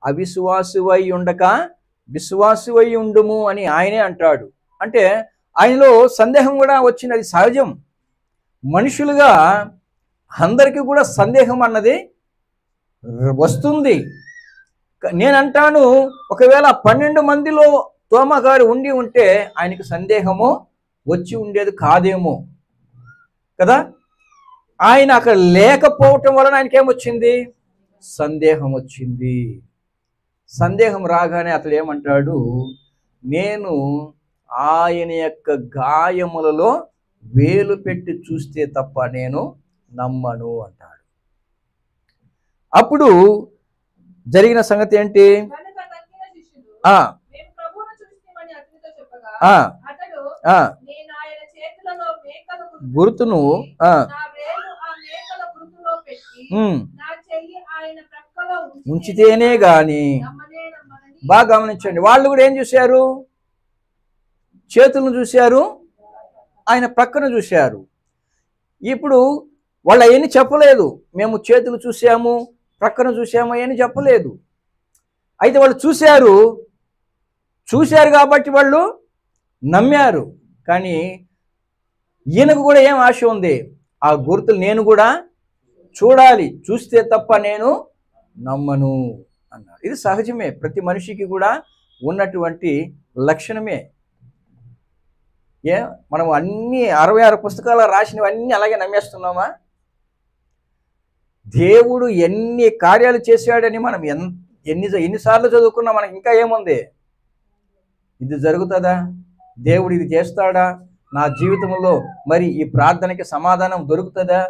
అవిశ్వాసువై ఉండక విశ్వాసువై ఉండుము అని ఆయనే అంటాడు. అంటే ఆయనలో సందేహం కూడా వచ్చింది. అది సహజం. మనుషులుగా అందరికీ కూడా సందేహం అన్నది వస్తుంది. నేనంటాను, ఒకవేళ 12 మందిలో తోమ గారు ఉండి ఉంటే ఆయనకి సందేహము వచ్చి ఉండేది కాదేమో కదా. ఆయన అక్కడ లేకపోవటం వలన ఆయనకి ఏమొచ్చింది? సందేహం వచ్చింది. సందేహం రాగానే అతడు ఏమంటాడు? నేను ఆయన యొక్క గాయములలో వేలు పెట్టి చూస్తే తప్ప నేను నమ్మను అంటాడు. అప్పుడు జరిగిన సంగతి ఏంటి? గుర్తును ఉంచితేనే గాని. బాగా గమనించండి, వాళ్ళు కూడా ఏం చూశారు? చేతులను చూశారు, ఆయన ప్రక్కన చూశారు. ఇప్పుడు వాళ్ళు అవన్నీ చెప్పలేదు. మేము చేతులు చూసాము, ప్రక్కన చూసాము అని చెప్పలేదు. అయితే వాళ్ళు చూశారు కాబట్టి వాళ్ళు నమ్మారు. కానీ ఈయనకు కూడా ఏం ఆశ ఉంది? ఆ గుర్తులు నేను కూడా చూడాలి, చూస్తే తప్ప నేను నమ్మను అన్నాడు. ఇది సహజమే, ప్రతి మనిషికి కూడా ఉన్నటువంటి లక్షణమే. మనం అన్ని 66 పుస్తకాలు రాసినవన్నీ అలాగే నమ్మేస్తున్నామా? దేవుడు ఎన్ని కార్యాలు చేశాడని మనం ఎన్నిసార్లు చదువుకున్నా మనకి ఇంకా ఏముంది? ఇది జరుగుతుందా? దేవుడు ఇది చేస్తాడా? నా జీవితంలో మరి ఈ ప్రార్థనకి సమాధానం దొరుకుతుందా?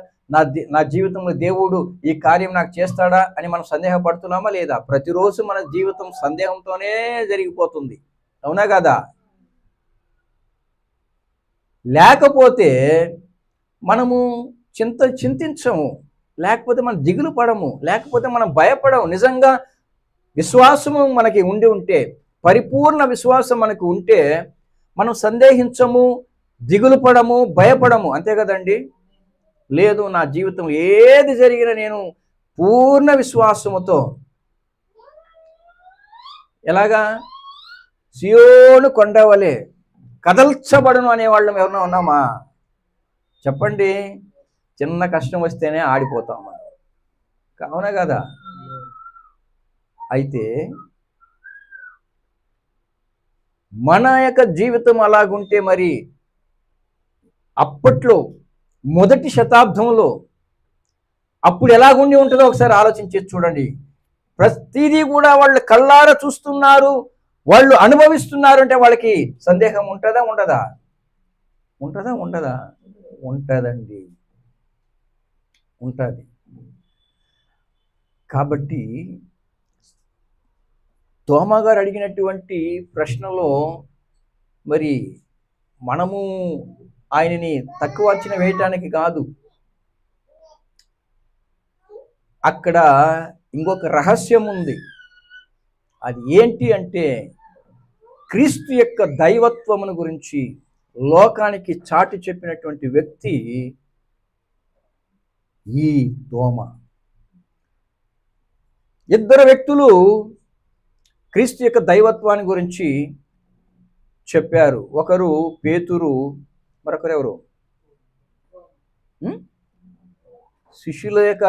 నా జీవితంలో దేవుడు ఈ కార్యం నాకు చేస్తాడా అని మనం సందేహపడుతున్నామా లేదా? ప్రతిరోజు మన జీవితం సందేహంతోనే జరిగిపోతుంది. అవునా కదా? లేకపోతే మనము చింతించము, లేకపోతే మనం దిగులు పడము, లేకపోతే మనం భయపడము. నిజంగా విశ్వాసము మనకి ఉండి ఉంటే, పరిపూర్ణ విశ్వాసం మనకు ఉంటే మనం సందేహించము, దిగులు పడము, భయపడము. అంతే కదండి? లేదు, నా జీవితం ఏది జరిగినా నేను పూర్ణ విశ్వాసముతో ఎలాగా సియోను కొండవలే కదల్చబడును అనేవాళ్ళం ఎవరైనా ఉన్నామా? చెప్పండి. చిన్న కష్టం వస్తేనే ఆడిపోతాం మనం. కావునా కదా? అయితే మన యొక్క జీవితం అలాగుంటే మరి అప్పట్లో మొదటి శతాబ్దంలో అప్పుడు ఎలాగుండి ఉంటుందో ఒకసారి ఆలోచించి చూడండి. ప్రతిదీ కూడా వాళ్ళు కళ్ళారా చూస్తున్నారు. వాళ్ళు అనుభవిస్తున్నారు అంటే వాళ్ళకి సందేహం ఉంటుందా ఉండదా? ఉంటుందా ఉండదా? ఉంటుందండి, ఉంటుంది. కాబట్టి తోమా గారు అడిగినటువంటి ప్రశ్నలో మరి మనము ఆయనని తక్కువ అంచనా వేయటానికి కాదు, అక్కడ ఇంకొక రహస్యం ఉంది. అది ఏంటి అంటే క్రీస్తు యొక్క దైవత్వమును గురించి లోకానికి చాటి చెప్పినటువంటి వ్యక్తి ఈ తోమ. ఇద్దరు వ్యక్తులు క్రీస్తు యొక్క దైవత్వాన్ని గురించి చెప్పారు. ఒకరు పేతురు, మరొకరు ఎవరు? శిష్యుల యొక్క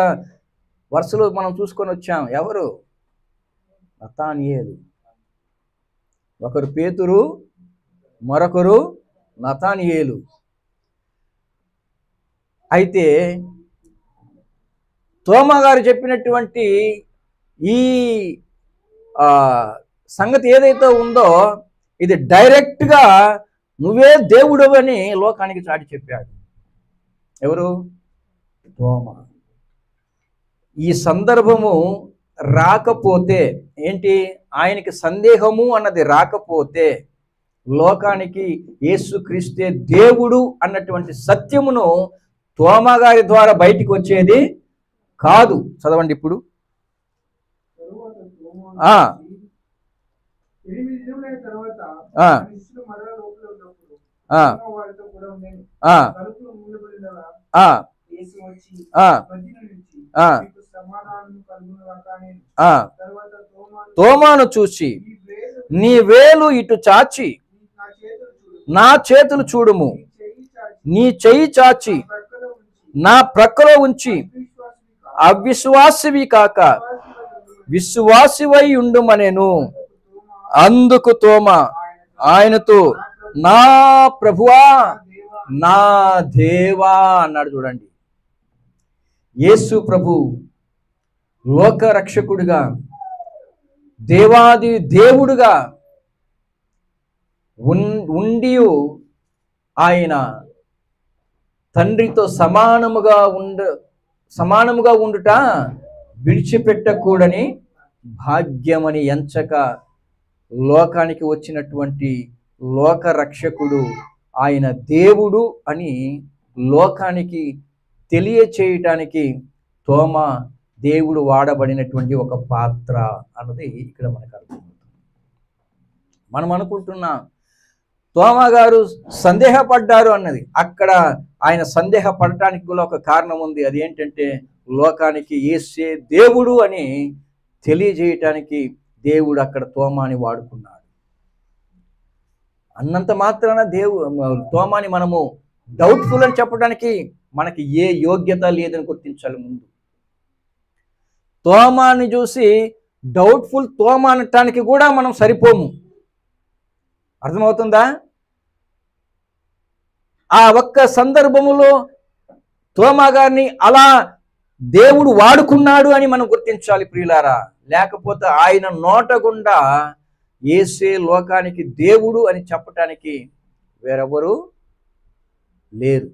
వరుసలో మనం చూసుకొని వచ్చాం. ఎవరు? నతానియేలు. ఒకరు పేతురు, మరొకరు నతానియేలు. అయితే తోమా గారు చెప్పినటువంటి ఈ సంగతి ఏదైతే ఉందో ఇది డైరెక్ట్గా నువ్వే దేవుడు అని లోకానికి చాటి చెప్పాడు. ఎవరు? తోమా. ఈ సందర్భము రాకపోతే ఏంటి, ఆయనకి సందేహము అన్నది రాకపోతే లోకానికి యేసుక్రీస్తే దేవుడు అన్నటువంటి సత్యమును తోమా గారి ద్వారా బయటికి వచ్చేది కాదు. చదవండి ఇప్పుడు. తోమాను చూసి నీ వేలు ఇటు చాచి నా చేతులు చూడుము, నీ చెయ్యి చాచి నా ప్రక్కలో ఉంచి అవిశ్వాసివి కాక విశ్వాసివై ఉండుమనెను. అందుకు తోమా ఆయనతో నా ప్రభువా నా దేవా అన్నాడు. చూడండి, యేసు ప్రభు లోక రక్షకుడిగా దేవాది దేవుడుగా ఆయన తండ్రితో సమానముగా ఉండుట విడిచిపెట్టకూడని భాగ్యమని ఎంచక లోకానికి వచ్చినటువంటి లోక రక్షకుడు ఆయన దేవుడు అని లోకానికి తెలియచేయటానికి తోమా దేవుడు వాడబడినటువంటి ఒక పాత్ర అన్నది ఇక్కడ మనకు అర్థమవుతుంది. మనం అనుకుంటున్నాం తోమా గారు సందేహపడ్డారు అన్నది, అక్కడ ఆయన సందేహపడటానికి కూడా ఒక కారణం ఉంది. అది ఏంటంటే లోకానికి యేసే దేవుడు అని తెలియజేయటానికి దేవుడు అక్కడ తోమాని వాడుకున్నాడు. అన్నంత మాత్రాన తోమాని మనము డౌట్ఫుల్ అని చెప్పడానికి మనకి ఏ యోగ్యత లేదని గుర్తించాలి. ముందు తోమాని చూసి డౌట్ఫుల్ తోమా అనటానికి కూడా మనం సరిపోము. అర్థమవుతుందా? ఆ ఒక్క సందర్భములో తోమా గారిని అలా దేవుడు వాడుకున్నాడు అని మనం గుర్తించాలి ప్రియులారా. లేకపోతే ఆయన నోట గుండా యేసే లోకానికి దేవుడు అని చెప్పటానికి వేరెవరు లేరు.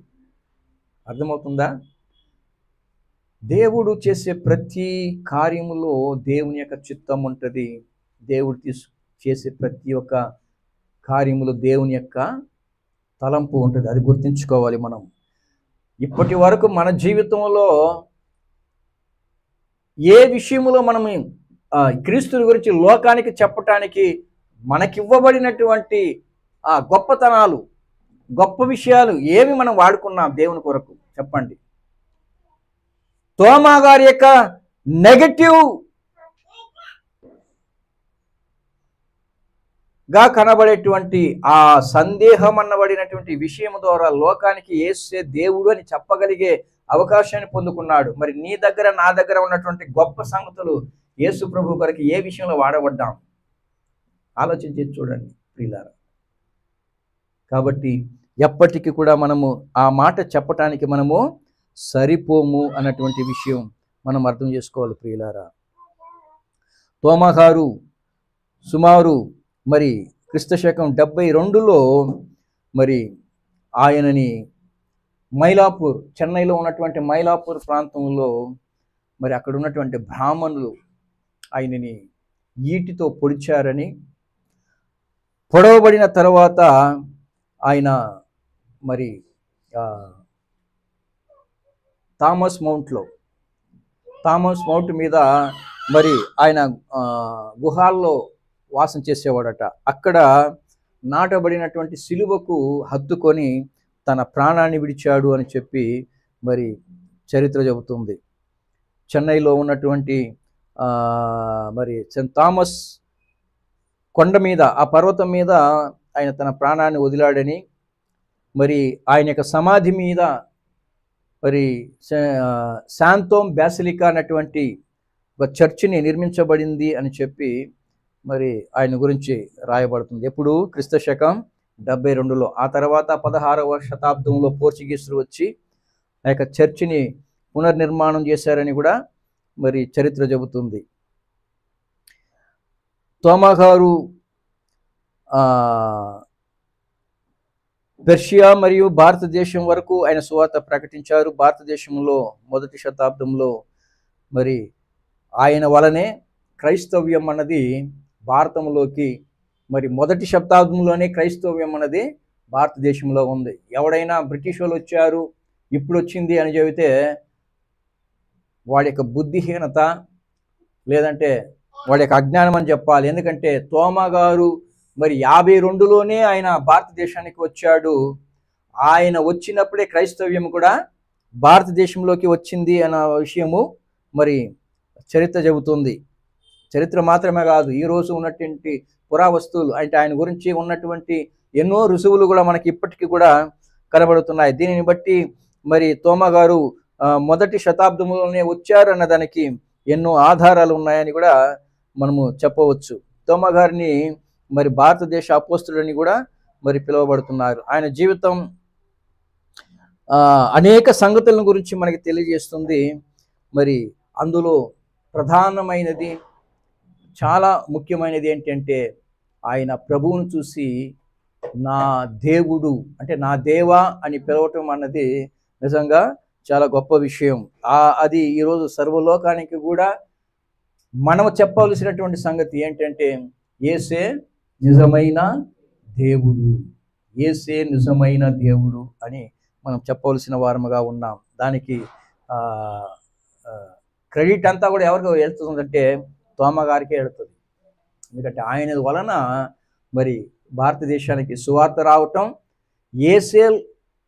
అర్థమవుతుందా? దేవుడు చేసే ప్రతి కార్యములో దేవుని యొక్క చిత్తం ఉంటుంది. దేవుడు చేసే ప్రతి ఒక్క కార్యములో దేవుని యొక్క తలంపు ఉంటుంది. అది గుర్తుంచుకోవాలి మనం. ఇప్పటి వరకు మన జీవితంలో ఏ విషయంలో మనం క్రీస్తుని గురించి లోకానికి చెప్పటానికి మనకివ్వబడినటువంటి ఆ గొప్పతనాలు, గొప్ప విషయాలు ఏమి మనం వాడుకున్నాం దేవుని కొరకు చెప్పండి. తోమా గారి యొక్క నెగటివ్ గా కనబడేటువంటి ఆ సందేహం అన్నబడినటువంటి విషయం ద్వారా లోకానికి యేసే దేవుడు అని చెప్పగలిగే అవకాశాన్ని పొందుకున్నాడు. మరి నీ దగ్గర నా దగ్గర ఉన్నటువంటి గొప్ప సంగతులు యేసు ప్రభు గారికి ఏ విషయంలో వాడబడ్డాం ఆలోచించి చూడండి ప్రియులారా. కాబట్టి ఎప్పటికీ కూడా మనము ఆ మాట చెప్పటానికి మనము సరిపోము అన్నటువంటి విషయం మనం అర్థం చేసుకోవాలి ప్రియులారా. తోమా గారు సుమారు మరి క్రీస్తశకం 72లో మరి ఆయనని మైలాపూర్, చెన్నైలో ఉన్నటువంటి మైలాపూర్ ప్రాంతంలో మరి అక్కడ ఉన్నటువంటి బ్రాహ్మణులు ఆయనని ఈటితో పొడిచారని, పొడవబడిన తర్వాత ఆయన మరి థామస్ మౌంట్ మీద మరి ఆయన గుహాల్లో వాసం చేసేవాడట. అక్కడ నాటబడినటువంటి సిలువకు హత్తుకొని తన ప్రాణాన్ని విడిచాడు అని చెప్పి మరి చరిత్ర చెబుతుంది. చెన్నైలో ఉన్నటువంటి మరి సెయింట్ థామస్ కొండ మీద, ఆ పర్వతం మీద ఆయన తన ప్రాణాన్ని వదిలాడని, మరి ఆయన యొక్క సమాధి మీద మరి శాంతోమ్ బ్యాసిలికా అన్నటువంటి ఒక చర్చిని నిర్మించబడింది అని చెప్పి మరి ఆయన గురించి రాయబడుతుంది. ఎప్పుడు? క్రీస్తశకం 72లో. ఆ తర్వాత 16వ శతాబ్దంలో పోర్చుగీసులు వచ్చి ఆ యొక్క చర్చిని పునర్నిర్మాణం చేశారని కూడా మరి చరిత్ర చెబుతుంది. తోమా గారు పెర్షియా మరియు భారతదేశం వరకు ఆయన సువార్త ప్రకటించారు. భారతదేశంలో మొదటి శతాబ్దంలో మరి ఆయన వలనే క్రైస్తవ్యం అన్నది భారతంలోకి, మరి మొదటి శతాబ్దంలోనే క్రైస్తవ్యం అన్నది భారతదేశంలో ఉంది. ఎవడైనా బ్రిటిష్ వాళ్ళు వచ్చారు, ఇప్పుడు వచ్చింది అని చెబితే వాడి యొక్క బుద్ధిహీనత, లేదంటే వాడి యొక్క అజ్ఞానం అని చెప్పాలి. ఎందుకంటే తోమా గారు మరి 52లోనే ఆయన భారతదేశానికి వచ్చాడు. ఆయన వచ్చినప్పుడే క్రైస్తవ్యం కూడా భారతదేశంలోకి వచ్చింది అన్న విషయము మరి చరిత్ర చెబుతుంది. చరిత్ర మాత్రమే కాదు, ఈరోజు ఉన్నటువంటి పురావస్తువులు అంటే ఆయన గురించి ఉన్నటువంటి ఎన్నో రుజువులు కూడా మనకి ఇప్పటికీ కూడా కనబడుతున్నాయి. దీనిని బట్టి మరి తోమా గారు మొదటి శతాబ్దంలోనే వచ్చారు అన్నదానికి ఎన్నో ఆధారాలు ఉన్నాయని కూడా మనము చెప్పవచ్చు. తోమా గారిని మరి భారతదేశ అపోస్తలుడని కూడా మరి పిలువబడుతున్నారు. ఆయన జీవితం అనేక సంగతుల గురించి మనకి తెలియజేస్తుంది. మరి అందులో ప్రధానమైనది, చాలా ముఖ్యమైనది ఏంటంటే ఆయన ప్రభువును చూసి నా దేవుడు అంటే నా దేవా అని పిలవటం అన్నది నిజంగా చాలా గొప్ప విషయం. అది ఈరోజు సర్వలోకానికి కూడా మనం చెప్పవలసినటువంటి సంగతి ఏంటంటే యేసే నిజమైన దేవుడు, యేసే నిజమైన దేవుడు అని మనం చెప్పవలసిన వారముగా ఉన్నాం. దానికి క్రెడిట్ అంతా కూడా ఎవరికి వెళ్తుందంటే తోమా గారికే వెళ్తుంది. ఎందుకంటే ఆయన వలన మరి భారతదేశానికి సువార్త రావటం, యేసే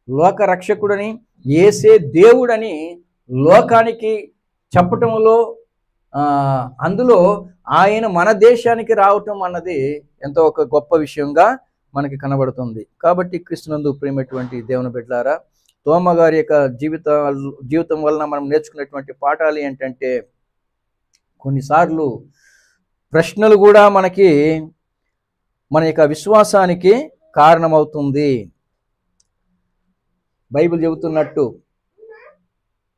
లోక రక్షకుడని, యేసే దేవుడని లోకానికి చెప్పటంలో, అందులో ఆయన మన దేశానికి రావటం అన్నది ఎంతో ఒక గొప్ప విషయంగా మనకి కనబడుతుంది. కాబట్టి క్రీస్తునందు ప్రియమైనటువంటి దేవుని బిడ్డలారా, తోమా గారి యొక్క జీవితం వలన మనం నేర్చుకున్నటువంటి పాఠాలు ఏంటంటే, కొన్నిసార్లు ప్రశ్నలు కూడా మనకి మన యొక్క విశ్వాసానికి కారణమవుతుంది. బైబిల్ చెబుతున్నట్టు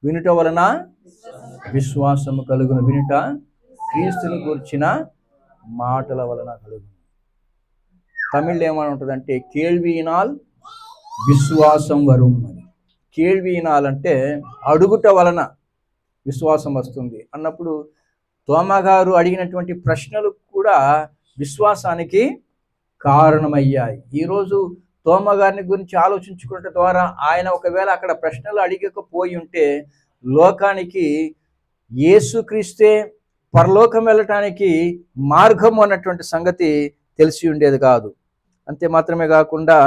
వినుట వలన విశ్వాసము కలుగును, వినుట క్రీస్తుని గూర్చిన మాటల వలన కలుగును. తమిళ్లో ఏమని ఉంటుందంటే కేள்వియినాల్ విశ్వాసం వரும் అని. కేள்వియినాల్ అంటే అడుగుట వలన విశ్వాసం వస్తుంది అన్నప్పుడు తోమా గారు అడిగినటువంటి ప్రశ్నలు కూడా విశ్వాసానికి కారణమయ్యాయి. ఈరోజు తోమా గారిని గురించి ఆలోచించుకున్న ద్వారా ఆయన ఒకవేళ అక్కడ ప్రశ్నలు అడిగకపోయి ఉంటే లోకానికి యేసుక్రీస్తే పరలోకం వెళ్ళటానికి మార్గం అన్నటువంటి సంగతి తెలిసి ఉండేది కాదు. అంతే మాత్రమే కాకుండా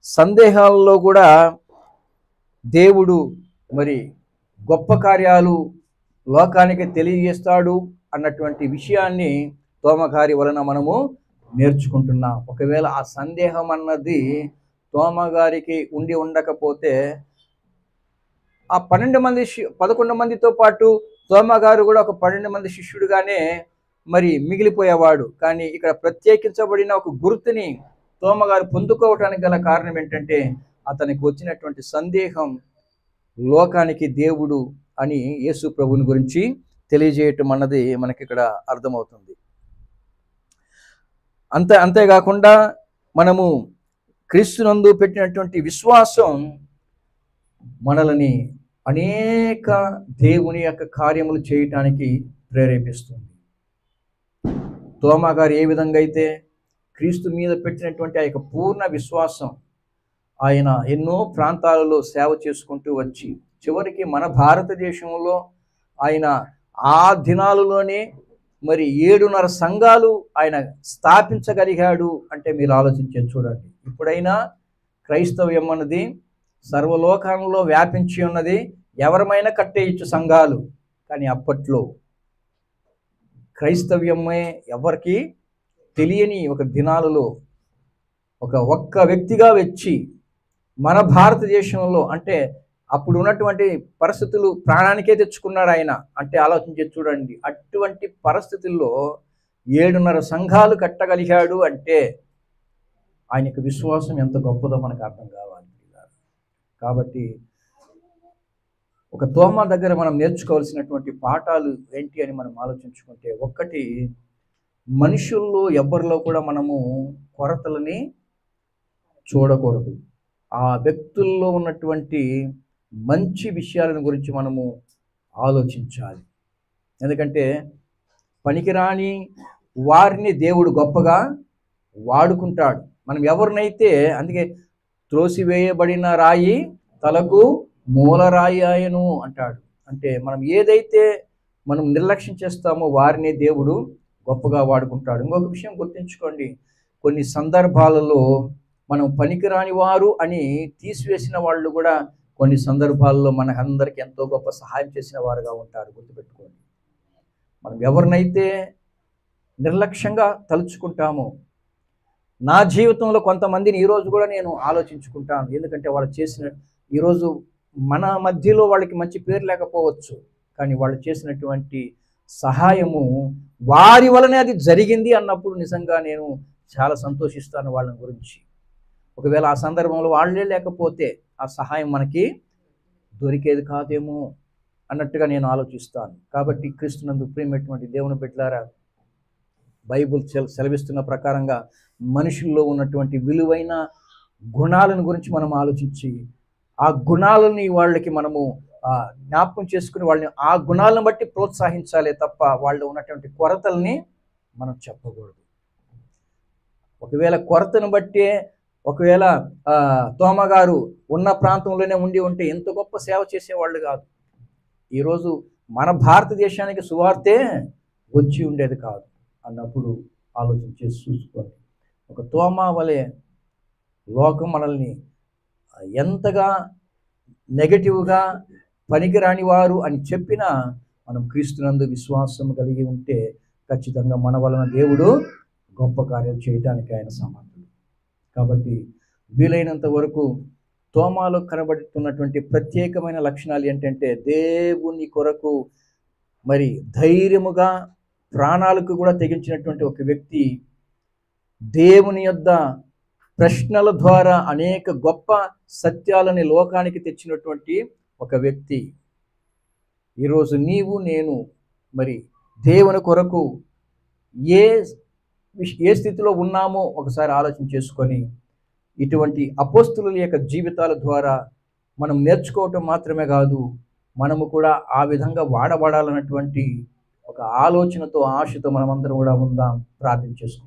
సందేహాల్లో కూడా దేవుడు మరి గొప్ప కార్యాలు లోకానికి తెలియజేస్తాడు అన్నటువంటి విషయాన్ని తోమా గారి వలన మనము నేర్చుకుంటున్నాం. ఒకవేళ ఆ సందేహం అన్నది తోమా గారికి ఉండకపోతే ఆ 11 మందితో పాటు తోమా గారు కూడా ఒక 12 మంది శిష్యుడుగానే మరి మిగిలిపోయేవాడు. కానీ ఇక్కడ ప్రత్యేకించబడిన ఒక గుర్తుని తోమా గారు పొందుకోవటానికి గల కారణం ఏంటంటే అతనికి వచ్చినటువంటి సందేహం లోకానికి దేవుడు అని యేసు ప్రభుని గురించి తెలియజేయటం అన్నది మనకి ఇక్కడ అర్థమవుతుంది. అంతేకాకుండా మనము క్రీస్తునందు పెట్టినటువంటి విశ్వాసం మనల్ని అనేక దేవుని యొక్క కార్యములు చేయటానికి ప్రేరేపిస్తుంది. తోమా గారు ఏ విధంగా అయితే క్రీస్తు మీద పెట్టినటువంటి ఆ యొక్క పూర్ణ విశ్వాసం, ఆయన ఎన్నో ప్రాంతాలలో సేవ చేసుకుంటూ వచ్చి చివరికి మన భారతదేశంలో ఆయన ఆ దినాలలోనే మరి 7.5 సంఘాలు ఆయన స్థాపించగలిగాడు అంటే మీరు ఆలోచించే చూడండి. ఇప్పుడైనా క్రైస్తవ్యం అన్నది సర్వలోకంలో వ్యాపించి ఉన్నది, ఎవరమైనా కట్టేయచ్చు సంఘాలు. కానీ అప్పట్లో క్రైస్తవ్యమే ఎవరికి తెలియని ఒక దినాలలో ఒక్క వ్యక్తిగా వచ్చి మన భారతదేశంలో, అంటే అప్పుడు ఉన్నటువంటి పరిస్థితులు ప్రాణానికే తెచ్చుకున్నాడు ఆయన. అంటే ఆలోచించి చూడండి, అటువంటి పరిస్థితుల్లో 7.5 సంఘాలు కట్టగలిగాడు అంటే ఆయనకు విశ్వాసం ఎంత గొప్పదో మనకు అర్థం కావాలి. కాబట్టి ఒక తోమా దగ్గర మనం నేర్చుకోవాల్సినటువంటి పాఠాలు ఏంటి అని మనం ఆలోచించుకుంటే, ఒక్కటి, మనుషుల్లో ఎవరిలో కూడా మనము కొరతలని చూడకూడదు. ఆ వ్యక్తుల్లో ఉన్నటువంటి మంచి విషయాలను గురించి మనము ఆలోచించాలి. ఎందుకంటే పనికిరాని వారిని దేవుడు గొప్పగా వాడుకుంటాడు. మనం ఎవరినైతే, అందుకే త్రోసివేయబడిన రాయి తలకు మూలరాయి ఆయను అంటాడు. అంటే మనం ఏదైతే మనం నిర్లక్ష్యం చేస్తామో వారిని దేవుడు గొప్పగా వాడుకుంటాడు. ఇంకొక విషయం గుర్తుంచుకోండి, కొన్ని సందర్భాలలో మనం పనికిరాని వారు అని తీసివేసిన వాళ్ళు కూడా కొన్ని సందర్భాల్లో మనకందరికీ ఎంతో గొప్ప సహాయం చేసిన వారుగా ఉంటారు. గుర్తుపెట్టుకోండి, మనం ఎవరినైతే నిర్లక్ష్యంగా తలుచుకుంటామో, నా జీవితంలో కొంతమందిని ఈరోజు కూడా నేను ఆలోచించుకుంటాను. ఎందుకంటే వాళ్ళు చేసిన, ఈరోజు మన మధ్యలో వాళ్ళకి మంచి పేరు లేకపోవచ్చు, కానీ వాళ్ళు చేసినటువంటి సహాయము వారి వలనే అది జరిగింది అన్నప్పుడు నిజంగా నేను చాలా సంతోషిస్తాను వాళ్ళ గురించి. ఒకవేళ ఆ సందర్భంలో వాళ్ళే లేకపోతే ఆ సహాయం మనకి దొరికేది కాదేమో అన్నట్టుగా నేను ఆలోచిస్తాను. కాబట్టి క్రీస్తునందు ప్రియమైనటువంటి దేవుని బిడ్డలారా, బైబిల్ సెలవిస్తున్న ప్రకారంగా మనుషుల్లో ఉన్నటువంటి విలువైన గుణాలను గురించి మనం ఆలోచించి ఆ గుణాలని వాళ్ళకి మనము జ్ఞాపకం చేసుకుని వాళ్ళని ఆ గుణాలను బట్టి ప్రోత్సహించాలే తప్ప వాళ్ళు ఉన్నటువంటి కొరతల్ని మనం చెప్పకూడదు. ఒకవేళ కొరతను బట్టే, ఒకవేళ తోమా గారు ఉన్న ప్రాంతంలోనే ఉండి ఉంటే ఎంత గొప్ప సేవ చేసేవాళ్ళు కాదు. ఈరోజు మన భారతదేశానికి సువార్తే వచ్చి ఉండేది కాదు అన్నప్పుడు ఆలోచించేసి చూసుకోండి. ఒక తోమా వలె లోకం మనల్ని ఎంతగా నెగటివ్గా పనికిరాని వారు అని చెప్పినా మనం క్రీస్తునందు విశ్వాసం కలిగి ఉంటే ఖచ్చితంగా మన వలన దేవుడు గొప్ప కార్యాలు చేయడానికి ఆయన సమర్థుడు. కాబట్టి వీలైనంత వరకు తోమాలో కనబడుతున్నటువంటి ప్రత్యేకమైన లక్షణాలు ఏంటంటే, దేవుని కొరకు మరి ధైర్యముగా ప్రాణాలకు కూడా తెగించినటువంటి ఒక వ్యక్తి, దేవుని యొద్ద ప్రశ్నల ద్వారా అనేక గొప్ప సత్యాలని లోకానికి తెచ్చినటువంటి ఒక వ్యక్తి. ఈరోజు నీవు నేను మరి దేవుని కొరకు ఏ స్థితిలో ఉన్నామో ఒకసారి ఆలోచన చేసుకొని, ఇటువంటి అపోస్తుల యొక్క జీవితాల ద్వారా మనం నేర్చుకోవటం మాత్రమే కాదు, మనము కూడా ఆ విధంగా వాడబడాలన్నటువంటి ఒక ఆలోచనతో, ఆశతో మనమందరం కూడా ఉందాం. ప్రార్థన చేసుకుందాం.